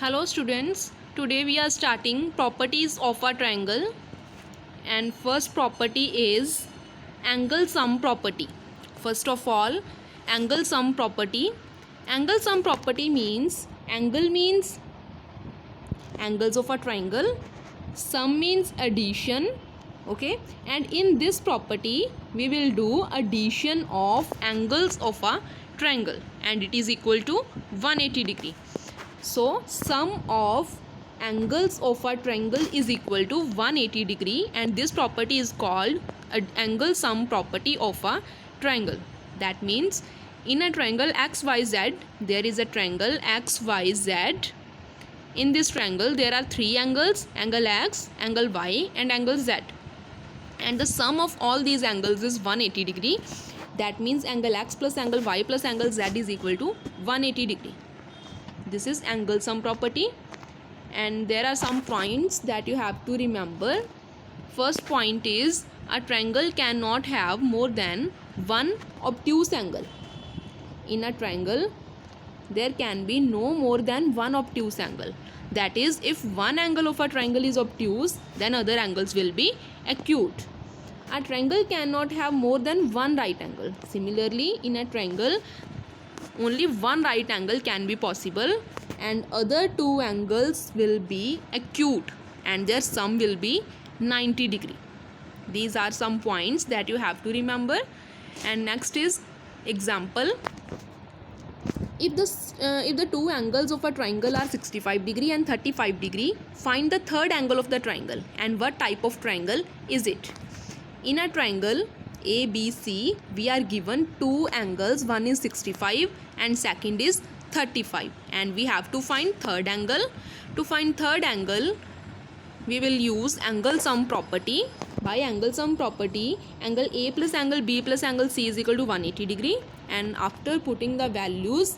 Hello students, today we are starting properties of a triangle, and first property is angle sum property. First of all, angle sum property. Angle sum property means angle means angles of a triangle, sum means addition, okay, and in this property we will do addition of angles of a triangle and it is equal to 180 degree. So sum of angles of a triangle is equal to 180 degree, and this property is called angle sum property of a triangle. That means in a triangle XYZ, there is a triangle XYZ. In this triangle there are three angles: angle X, angle Y and angle Z, and the sum of all these angles is 180 degree. That means angle X plus angle Y plus angle Z is equal to 180 degree. This is angle sum property, and there are some points that you have to remember. First point is a triangle cannot have more than one obtuse angle. In a triangle there can be no more than one obtuse angle. That is, if one angle of a triangle is obtuse, then other angles will be acute. A triangle cannot have more than one right angle. Similarly, in a triangle only one right angle can be possible and other two angles will be acute and their sum will be 90 degree. These are some points that you have to remember. And next is example. If the two angles of a triangle are 65 degree and 35 degree, find the third angle of the triangle and what type of triangle is it. In a triangle ABC, we are given two angles, one is 65 and second is 35, and we have to find third angle. To find third angle, we will use angle sum property. By angle sum property, angle A plus angle B plus angle C is equal to 180 degree, and after putting the values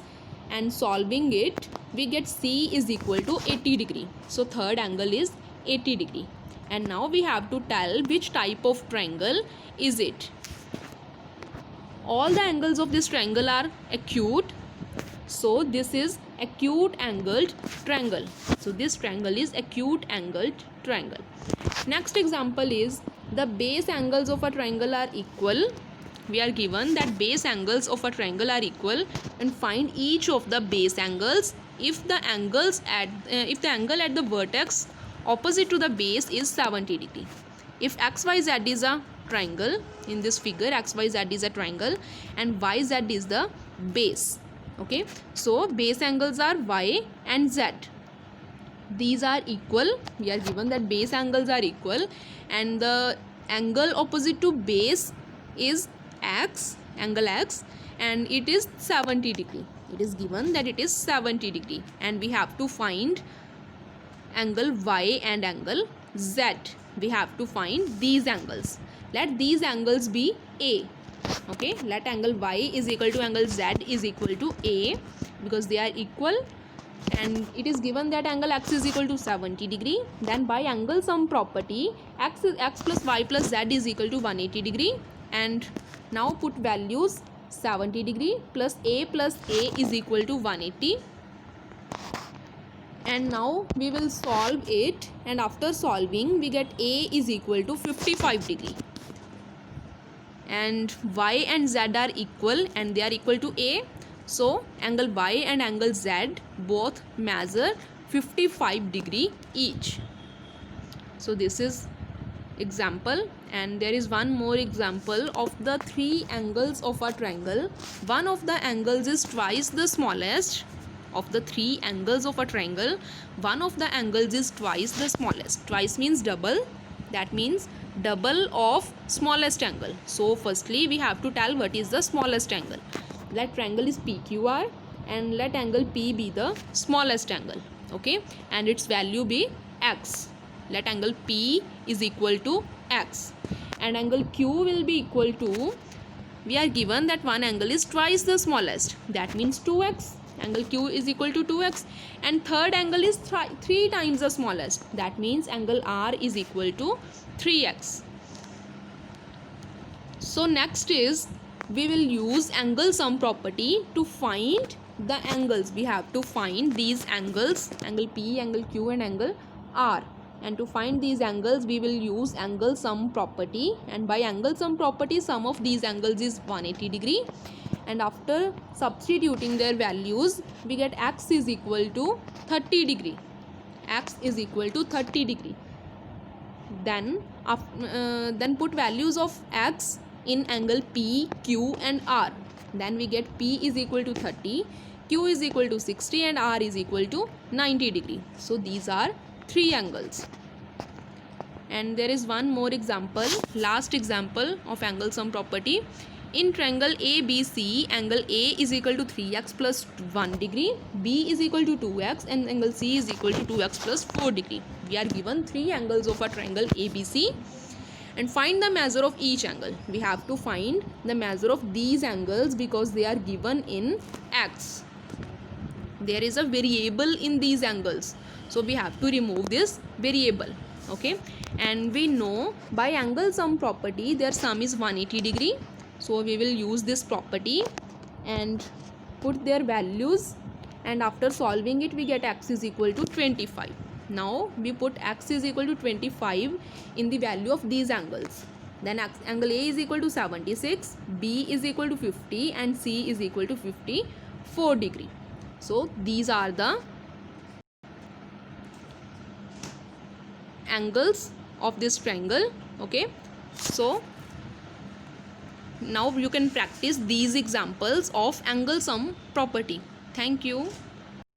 and solving it, we get C is equal to 80 degree. So third angle is 80 degree. And now we have to tell which type of triangle is it. All the angles of this triangle are acute, so this is acute angled triangle. So this triangle is acute angled triangle. Next example is the base angles of a triangle are equal. We are given that base angles of a triangle are equal, and find each of the base angles if the angle at the vertex opposite to the base is 70 degree. If XYZ is a triangle, in this figure XYZ is a triangle and YZ is the base. Okay, so base angles are Y and Z. These are equal. We are given that base angles are equal and the angle opposite to base is X, angle X, and it is 70 degree. It is given that it is 70 degree, and we have to find angle Y and angle Z. We have to find these angles. Let these angles be A. Okay, let angle Y is equal to angle Z is equal to A because they are equal, and it is given that angle X is equal to 70 degree. Then by angle sum property, X plus Y plus Z is equal to 180 degree, and now put values. 70 degree plus A is equal to 180, and now we will solve it, and after solving we get A is equal to 55 degree, and Y and Z are equal and they are equal to A. So angle Y and angle Z both measure 55 degree each. So this is example, and there is one more example of the three angles of a triangle. One of the angles is twice the smallest. Of the three angles of a triangle, one of the angles is twice the smallest. Twice means double. That means double of smallest angle. So firstly we have to tell what is the smallest angle. Let triangle is PQR and let angle P be the smallest angle. Okay, and its value be X. Let angle P is equal to X, and angle Q will be equal to, we are given that one angle is twice the smallest. That means 2x. Angle Q is equal to 2x, and third angle is 3 times the smallest. That means angle R is equal to 3x. So next is we will use angle sum property to find the angles. We have to find these angles, angle P, angle Q and angle R. And to find these angles we will use angle sum property, and by angle sum property sum of these angles is 180 degree, and after substituting their values we get x is equal to 30 degree. X is equal to 30 degree. Then put values of x in angle P, Q and R. Then we get P is equal to 30, Q is equal to 60 and R is equal to 90 degree. So these are 3 angles. And there is one more example, last example of angle sum property. In triangle ABC, angle A is equal to 3x plus 1 degree, B is equal to 2x and angle C is equal to 2x plus 4 degree. We are given 3 angles of a triangle ABC, and find the measure of each angle. We have to find the measure of these angles because they are given in x. There is a variable in these angles, so we have to remove this variable. Okay, and we know by angle sum property their sum is 180 degree. So we will use this property and put their values, and after solving it we get x is equal to 25. Now we put x is equal to 25 in the value of these angles. Then angle A is equal to 76, B is equal to 50 and C is equal to 54 degree. So these are the angles of this triangle. Okay, so now you can practice these examples of angle sum property. Thank you.